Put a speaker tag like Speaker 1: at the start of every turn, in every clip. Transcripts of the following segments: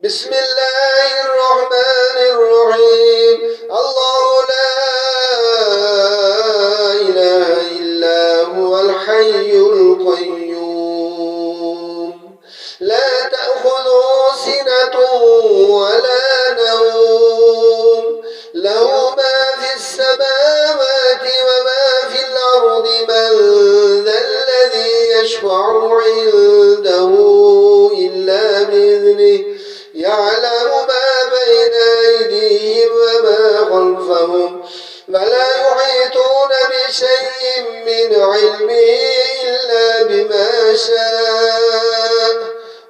Speaker 1: بسم الله الرحمن الرحيم الله لا إله إلا هو الحي القيوم لا تأخذه سنة ولا نوم له ما في السماوات وما في الأرض من ذا الذي يشفع عنده إلا بإذنه يعلم ما بين أيديهم وما خلفهم ولا يحيطون بشيء من علمه إلا بما شاء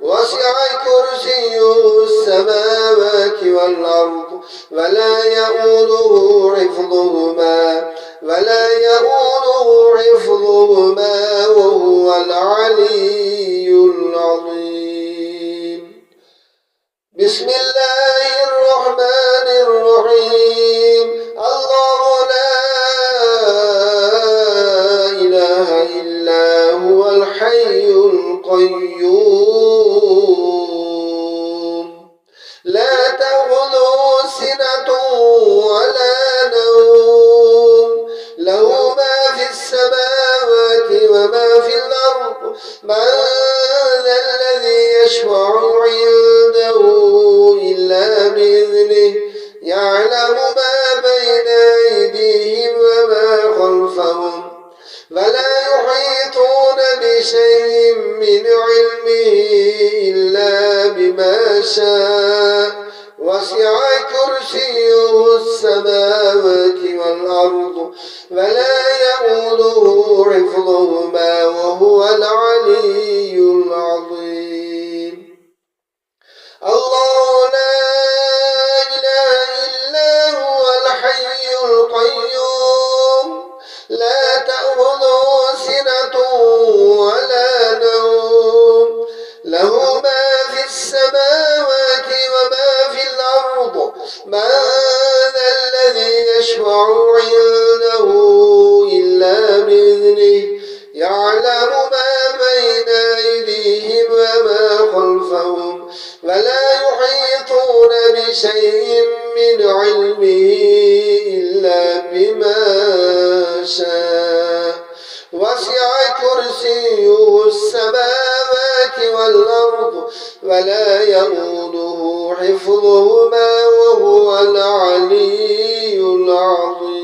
Speaker 1: وسع كرسيه السماوات والأرض ولا يؤوده حفظهما وهو العلي العظيم بسم الله الرحمن الرحيم الله لا إله إلا هو الحي القيوم لا تأخذه سنة ولا نوم له ما في السماوات وما في الأرض من ذا الذي يشفع عنده إلا بإذنه يعلم ما بين أيديهم وما خلفهم ولا يحيطون بشيء من علمه إلا بما شاء وسع كرسيه السماوات والأرض ولا يؤوده حفظهما وهو العلي العظيم الله لا إله إلا هو الحي القيوم لا تأخذه سنة ولا نوم له ما في السماوات وما في الأرض من ذا الذي يشفع عنده إلا بإذنه يعلم ما بين أيديهم وما خلفهم ولا يحيطون بشيء من علمه إلا بما شاء وسع كرسيه السماوات والأرض ولا يؤوده حفظهما وهو العلي العظيم